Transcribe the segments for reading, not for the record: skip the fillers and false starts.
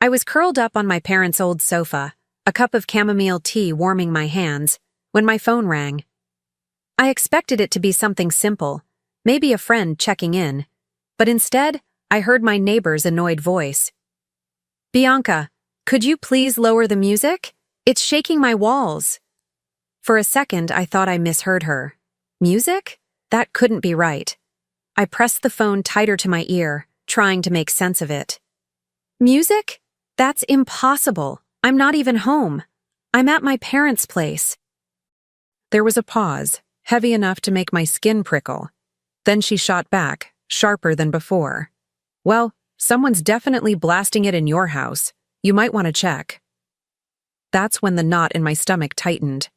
I was curled up on my parents' old sofa, a cup of chamomile tea warming my hands, when my phone rang. I expected it to be something simple, maybe a friend checking in, but instead, I heard my neighbor's annoyed voice. "Bianca, could you please lower the music? It's shaking my walls." For a second, I thought I misheard her. Music? That couldn't be right. I pressed the phone tighter to my ear, trying to make sense of it. "Music? That's impossible. I'm not even home. I'm at my parents' place." There was a pause, heavy enough to make my skin prickle. Then she shot back, sharper than before. "Well, someone's definitely blasting it in your house. You might want to check." That's when the knot in my stomach tightened.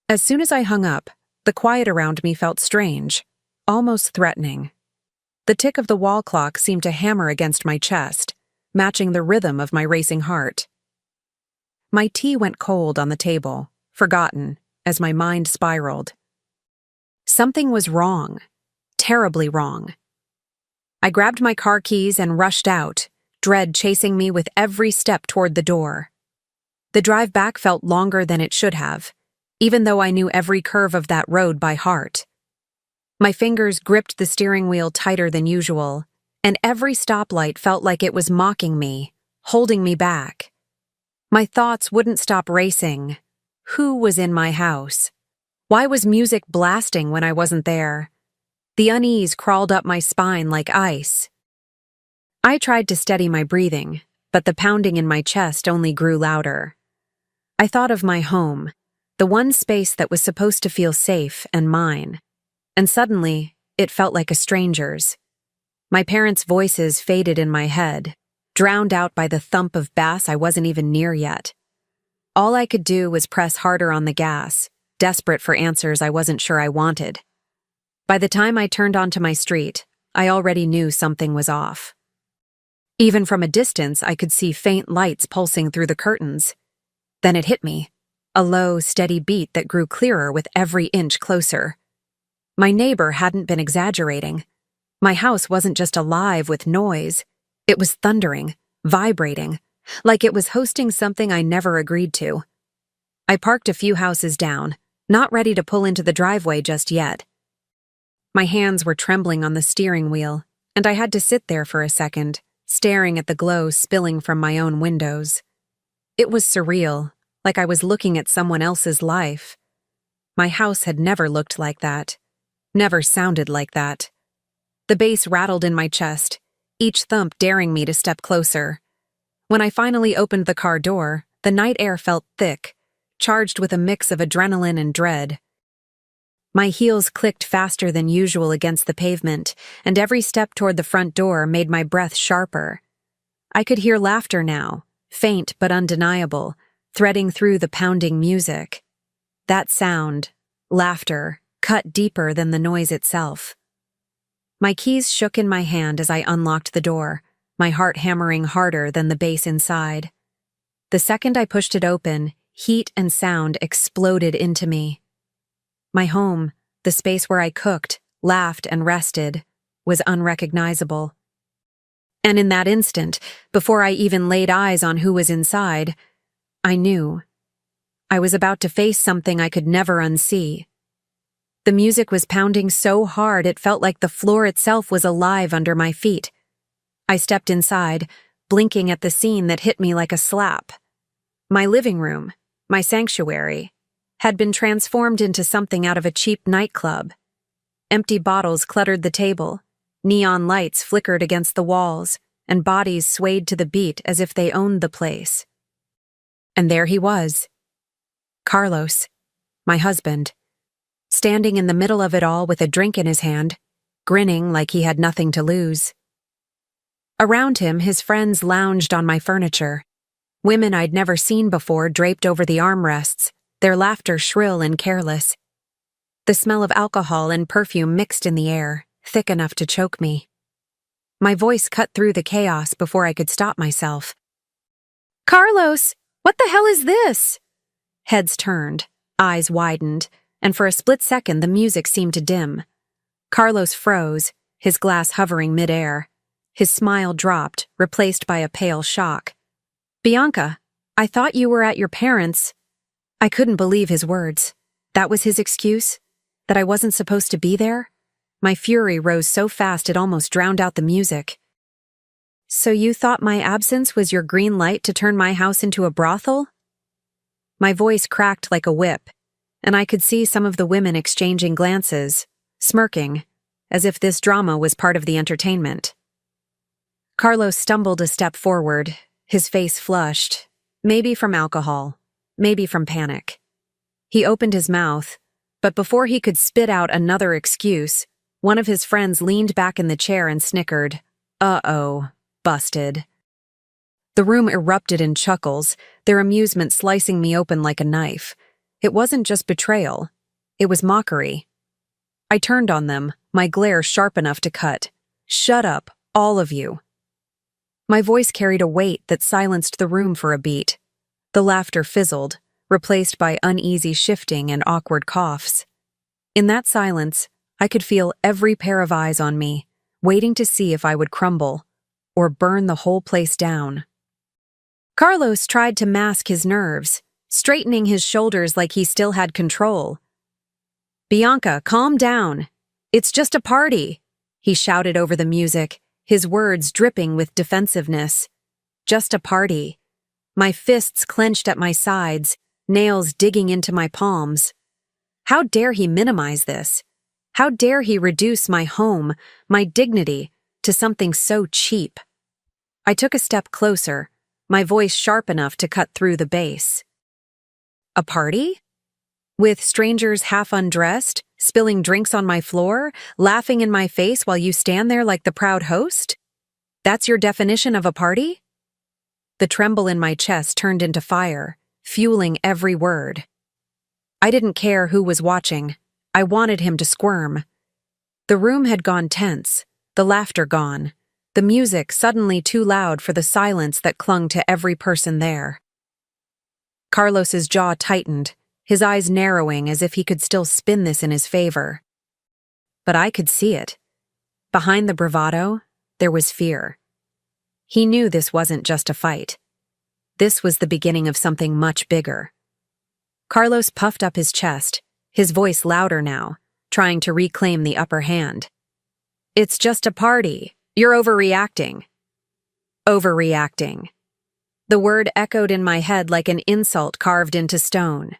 As soon as I hung up, the quiet around me felt strange, almost threatening. The tick of the wall clock seemed to hammer against my chest, matching the rhythm of my racing heart. My tea went cold on the table, forgotten, as my mind spiraled. Something was wrong, terribly wrong. I grabbed my car keys and rushed out, dread chasing me with every step toward the door. The drive back felt longer than it should have, even though I knew every curve of that road by heart. My fingers gripped the steering wheel tighter than usual, and every stoplight felt like it was mocking me, holding me back. My thoughts wouldn't stop racing. Who was in my house? Why was music blasting when I wasn't there? The unease crawled up my spine like ice. I tried to steady my breathing, but the pounding in my chest only grew louder. I thought of my home, the one space that was supposed to feel safe and mine, and suddenly, it felt like a stranger's. My parents' voices faded in my head, drowned out by the thump of bass I wasn't even near yet. All I could do was press harder on the gas, desperate for answers I wasn't sure I wanted. By the time I turned onto my street, I already knew something was off. Even from a distance, I could see faint lights pulsing through the curtains. Then it hit me, a low, steady beat that grew clearer with every inch closer. My neighbor hadn't been exaggerating. My house wasn't just alive with noise. It was thundering, vibrating, like it was hosting something I never agreed to. I parked a few houses down, not ready to pull into the driveway just yet. My hands were trembling on the steering wheel, and I had to sit there for a second, staring at the glow spilling from my own windows. It was surreal, like I was looking at someone else's life. My house had never looked like that, never sounded like that. The bass rattled in my chest, each thump daring me to step closer. When I finally opened the car door, the night air felt thick, charged with a mix of adrenaline and dread. My heels clicked faster than usual against the pavement, and every step toward the front door made my breath sharper. I could hear laughter now, faint but undeniable, threading through the pounding music. That sound, laughter, cut deeper than the noise itself. My keys shook in my hand as I unlocked the door, my heart hammering harder than the bass inside. The second I pushed it open, heat and sound exploded into me. My home, the space where I cooked, laughed, and rested, was unrecognizable. And in that instant, before I even laid eyes on who was inside, I knew. I was about to face something I could never unsee. The music was pounding so hard it felt like the floor itself was alive under my feet. I stepped inside, blinking at the scene that hit me like a slap. My living room, my sanctuary, had been transformed into something out of a cheap nightclub. Empty bottles cluttered the table, neon lights flickered against the walls, and bodies swayed to the beat as if they owned the place. And there he was. Carlos, my husband, standing in the middle of it all with a drink in his hand, grinning like he had nothing to lose. Around him, his friends lounged on my furniture. Women I'd never seen before draped over the armrests, their laughter shrill and careless. The smell of alcohol and perfume mixed in the air, thick enough to choke me. My voice cut through the chaos before I could stop myself. "Carlos, what the hell is this?" Heads turned, eyes widened, and for a split second the music seemed to dim. Carlos froze, his glass hovering midair. His smile dropped, replaced by a pale shock. Bianca, I thought you were at your parents'. I couldn't believe his words. That was his excuse? That I wasn't supposed to be there? My fury rose so fast it almost drowned out the music. So you thought my absence was your green light to turn my house into a brothel? My voice cracked like a whip, and I could see some of the women exchanging glances, smirking, as if this drama was part of the entertainment. Carlos stumbled a step forward, his face flushed, maybe from alcohol, maybe from panic. He opened his mouth, but before he could spit out another excuse, one of his friends leaned back in the chair and snickered, "Uh-oh, busted." The room erupted in chuckles, their amusement slicing me open like a knife. It wasn't just betrayal, it was mockery. I turned on them, my glare sharp enough to cut. "Shut up, all of you." My voice carried a weight that silenced the room for a beat. The laughter fizzled, replaced by uneasy shifting and awkward coughs. In that silence, I could feel every pair of eyes on me, waiting to see if I would crumble, or burn the whole place down. Carlos tried to mask his nerves, straightening his shoulders like he still had control. "Bianca, calm down. It's just a party," he shouted over the music, his words dripping with defensiveness. Just a party. My fists clenched at my sides, nails digging into my palms. How dare he minimize this? How dare he reduce my home, my dignity, to something so cheap? I took a step closer, my voice sharp enough to cut through the bass. "A party? With strangers half undressed, spilling drinks on my floor, laughing in my face while you stand there like the proud host? That's your definition of a party?" The tremble in my chest turned into fire, fueling every word. I didn't care who was watching. I wanted him to squirm. The room had gone tense, the laughter gone, the music suddenly too loud for the silence that clung to every person there. Carlos's jaw tightened, his eyes narrowing as if he could still spin this in his favor. But I could see it. Behind the bravado, there was fear. He knew this wasn't just a fight. This was the beginning of something much bigger. Carlos puffed up his chest, his voice louder now, trying to reclaim the upper hand. "It's just a party. You're overreacting." Overreacting. The word echoed in my head like an insult carved into stone.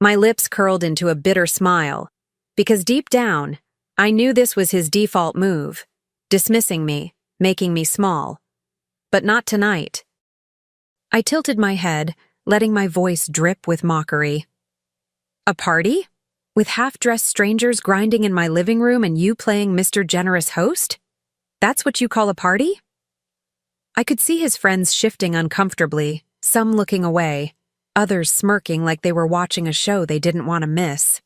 My lips curled into a bitter smile, because deep down, I knew this was his default move, dismissing me, making me small. But not tonight. I tilted my head, letting my voice drip with mockery. "A party? With half-dressed strangers grinding in my living room and you playing Mr. Generous Host? That's what you call a party?" I could see his friends shifting uncomfortably, some looking away, others smirking like they were watching a show they didn't want to miss.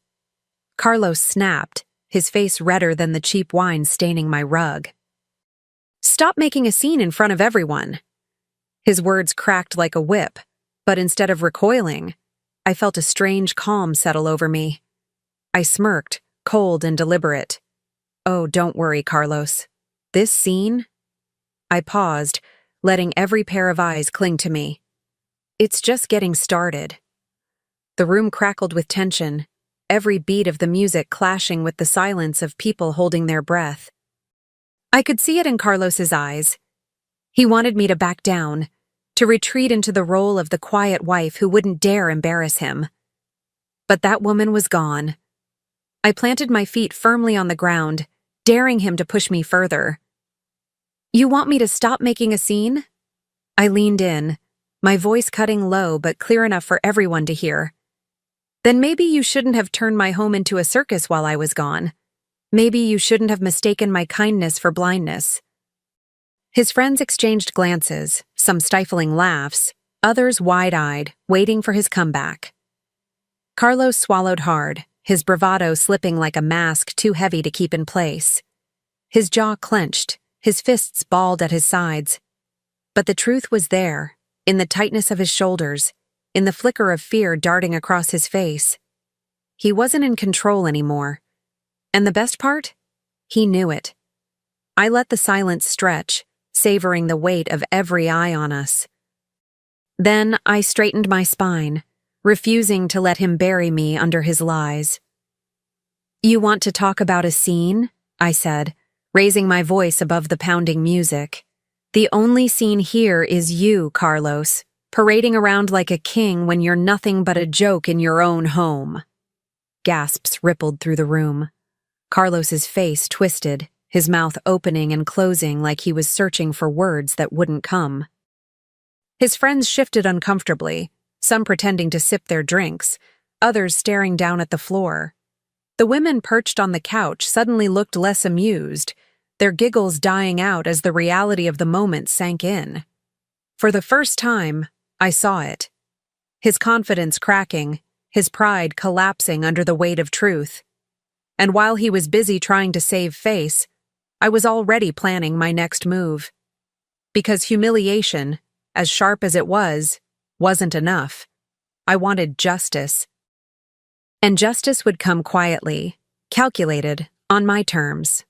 Carlos snapped, his face redder than the cheap wine staining my rug. "Stop making a scene in front of everyone." His words cracked like a whip, but instead of recoiling, I felt a strange calm settle over me. I smirked, cold and deliberate. "Oh, don't worry, Carlos. This scene?" I paused, letting every pair of eyes cling to me. "It's just getting started." The room crackled with tension, every beat of the music clashing with the silence of people holding their breath. I could see it in Carlos's eyes. He wanted me to back down, to retreat into the role of the quiet wife who wouldn't dare embarrass him. But that woman was gone. I planted my feet firmly on the ground, daring him to push me further. "You want me to stop making a scene?" I leaned in, my voice cutting low but clear enough for everyone to hear. "Then maybe you shouldn't have turned my home into a circus while I was gone. Maybe you shouldn't have mistaken my kindness for blindness." His friends exchanged glances, some stifling laughs, others wide-eyed, waiting for his comeback. Carlos swallowed hard, his bravado slipping like a mask too heavy to keep in place. His jaw clenched, his fists balled at his sides. But the truth was there, in the tightness of his shoulders, in the flicker of fear darting across his face. He wasn't in control anymore. And the best part? He knew it. I let the silence stretch, savoring the weight of every eye on us. Then I straightened my spine, refusing to let him bury me under his lies. "You want to talk about a scene?" I said, raising my voice above the pounding music. "The only scene here is you, Carlos, parading around like a king when you're nothing but a joke in your own home." Gasps rippled through the room. Carlos's face twisted, his mouth opening and closing like he was searching for words that wouldn't come. His friends shifted uncomfortably, some pretending to sip their drinks, others staring down at the floor. The women perched on the couch suddenly looked less amused, their giggles dying out as the reality of the moment sank in. For the first time, I saw it. His confidence cracking, his pride collapsing under the weight of truth. And while he was busy trying to save face, I was already planning my next move. Because humiliation, as sharp as it was, wasn't enough. I wanted justice. And justice would come quietly, calculated, on my terms.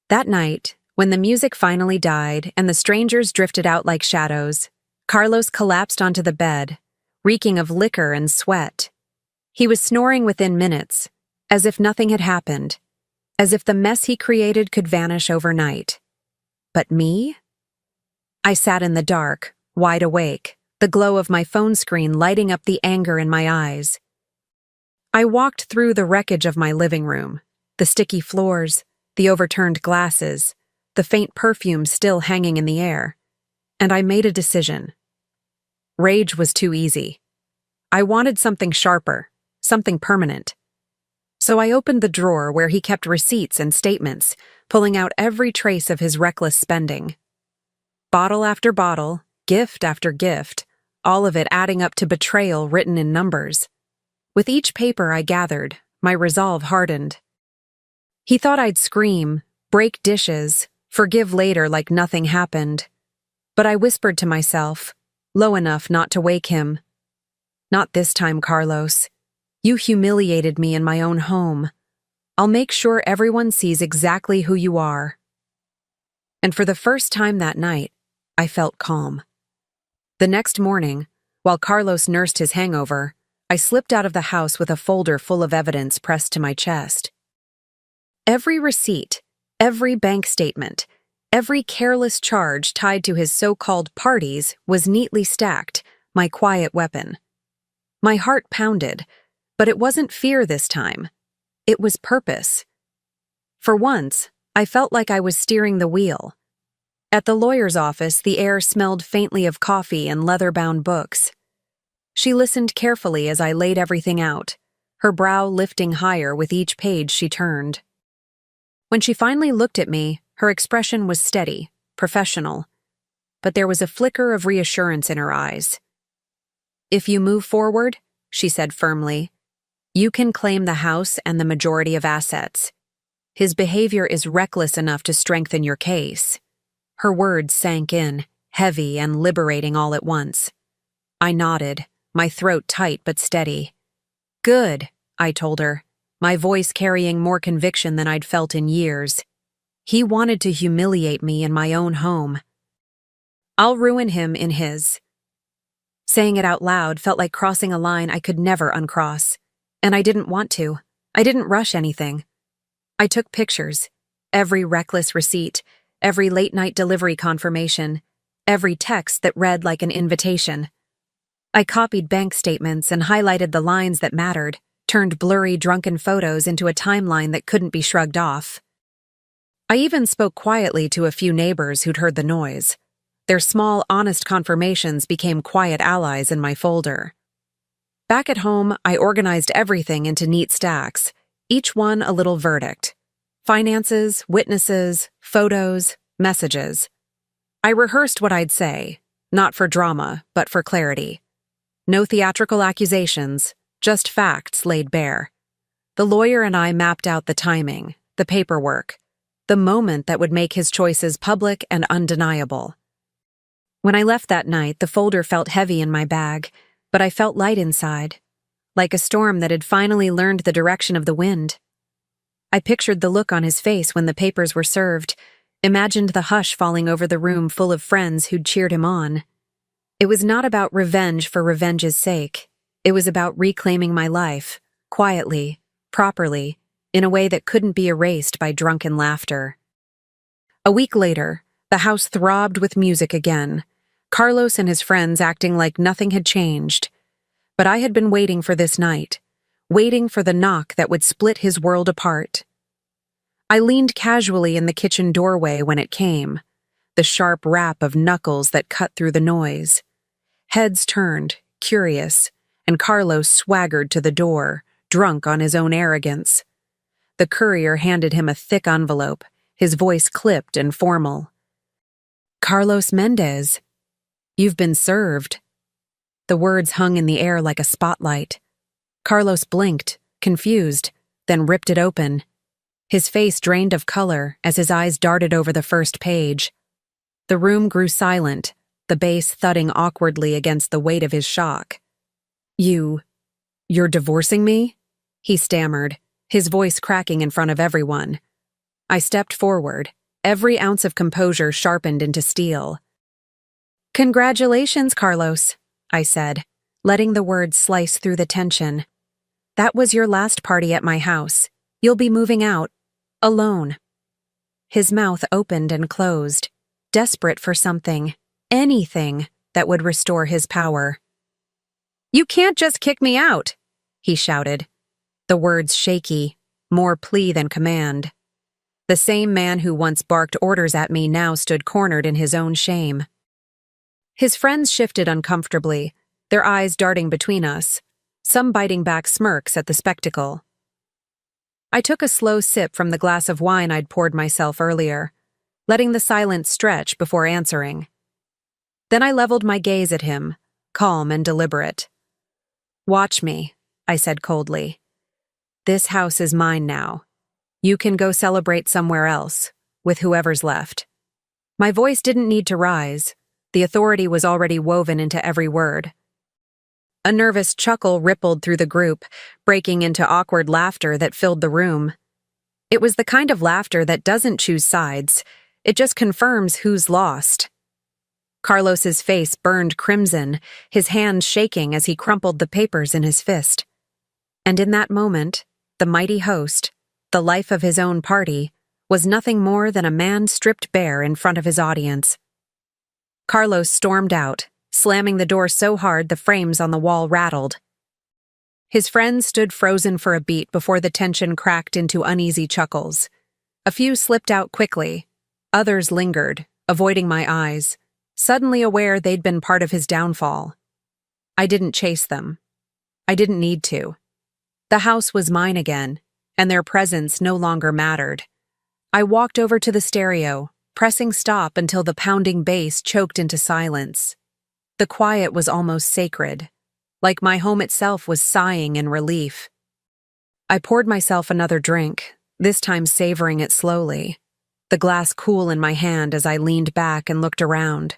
That night, when the music finally died and the strangers drifted out like shadows, Carlos collapsed onto the bed, reeking of liquor and sweat. He was snoring within minutes, as if nothing had happened, as if the mess he created could vanish overnight. But me? I sat in the dark, wide awake, the glow of my phone screen lighting up the anger in my eyes. I walked through the wreckage of my living room, the sticky floors, the overturned glasses, the faint perfume still hanging in the air, and I made a decision. Rage was too easy. I wanted something sharper, something permanent. So I opened the drawer where he kept receipts and statements, pulling out every trace of his reckless spending. Bottle after bottle, gift after gift, all of it adding up to betrayal written in numbers. With each paper I gathered, my resolve hardened. He thought I'd scream, break dishes, forgive later like nothing happened. But I whispered to myself, low enough not to wake him. "Not this time, Carlos. You humiliated me in my own home. I'll make sure everyone sees exactly who you are." And for the first time that night, I felt calm. The next morning, while Carlos nursed his hangover, I slipped out of the house with a folder full of evidence pressed to my chest. Every receipt, every bank statement, every careless charge tied to his so-called parties was neatly stacked, my quiet weapon. My heart pounded, but it wasn't fear this time. It was purpose. For once, I felt like I was steering the wheel. At the lawyer's office, the air smelled faintly of coffee and leather-bound books. She listened carefully as I laid everything out, her brow lifting higher with each page she turned. When she finally looked at me, her expression was steady, professional, but there was a flicker of reassurance in her eyes. "If you move forward," she said firmly, "you can claim the house and the majority of assets. His behavior is reckless enough to strengthen your case." Her words sank in, heavy and liberating all at once. I nodded, my throat tight but steady. "Good," I told her, my voice carrying more conviction than I'd felt in years. "He wanted to humiliate me in my own home. I'll ruin him in his." Saying it out loud felt like crossing a line I could never uncross. And I didn't want to. I didn't rush anything. I took pictures, every reckless receipt, every late-night delivery confirmation, every text that read like an invitation. I copied bank statements and highlighted the lines that mattered, turned blurry, drunken photos into a timeline that couldn't be shrugged off. I even spoke quietly to a few neighbors who'd heard the noise. Their small, honest confirmations became quiet allies in my folder. Back at home, I organized everything into neat stacks, each one a little verdict. Finances, witnesses, photos, messages. I rehearsed what I'd say, not for drama, but for clarity. No theatrical accusations, just facts laid bare. The lawyer and I mapped out the timing, the paperwork, the moment that would make his choices public and undeniable. When I left that night, the folder felt heavy in my bag, but I felt light inside, like a storm that had finally learned the direction of the wind. I pictured the look on his face when the papers were served, imagined the hush falling over the room full of friends who'd cheered him on. It was not about revenge for revenge's sake. It was about reclaiming my life, quietly, properly, in a way that couldn't be erased by drunken laughter. A week later, the house throbbed with music again, Carlos and his friends acting like nothing had changed. But I had been waiting for this night, waiting for the knock that would split his world apart. I leaned casually in the kitchen doorway when it came, the sharp rap of knuckles that cut through the noise. Heads turned, curious, and Carlos swaggered to the door, drunk on his own arrogance. The courier handed him a thick envelope, his voice clipped and formal. "Carlos Mendez, you've been served." The words hung in the air like a spotlight. Carlos blinked, confused, then ripped it open. His face drained of color as his eyes darted over the first page. The room grew silent, the bass thudding awkwardly against the weight of his shock. You're divorcing me?" he stammered, his voice cracking in front of everyone. I stepped forward, every ounce of composure sharpened into steel. "Congratulations, Carlos," I said, letting the words slice through the tension. "That was your last party at my house. You'll be moving out. Alone." His mouth opened and closed, desperate for something, anything, that would restore his power. "You can't just kick me out," he shouted, the words shaky, more plea than command. The same man who once barked orders at me now stood cornered in his own shame. His friends shifted uncomfortably, their eyes darting between us, some biting back smirks at the spectacle. I took a slow sip from the glass of wine I'd poured myself earlier, letting the silence stretch before answering. Then I leveled my gaze at him, calm and deliberate. "Watch me," I said coldly. "This house is mine now. You can go celebrate somewhere else, with whoever's left." My voice didn't need to rise. The authority was already woven into every word. A nervous chuckle rippled through the group, breaking into awkward laughter that filled the room. It was the kind of laughter that doesn't choose sides, it just confirms who's lost. Carlos's face burned crimson, his hands shaking as he crumpled the papers in his fist. And in that moment, the mighty host, the life of his own party, was nothing more than a man stripped bare in front of his audience. Carlos stormed out, slamming the door so hard the frames on the wall rattled. His friends stood frozen for a beat before the tension cracked into uneasy chuckles. A few slipped out quickly, others lingered, avoiding my eyes, suddenly aware they'd been part of his downfall. I didn't chase them. I didn't need to. The house was mine again, and their presence no longer mattered. I walked over to the stereo, pressing stop until the pounding bass choked into silence. The quiet was almost sacred, like my home itself was sighing in relief. I poured myself another drink, this time savoring it slowly, the glass cool in my hand as I leaned back and looked around.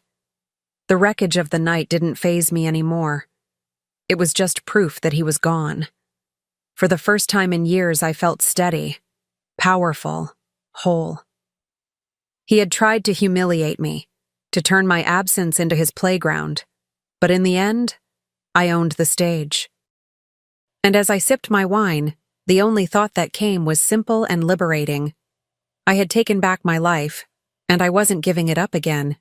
The wreckage of the night didn't faze me anymore. It was just proof that he was gone. For the first time in years, I felt steady, powerful, whole. He had tried to humiliate me, to turn my absence into his playground, but in the end, I owned the stage. And as I sipped my wine, the only thought that came was simple and liberating. I had taken back my life, and I wasn't giving it up again.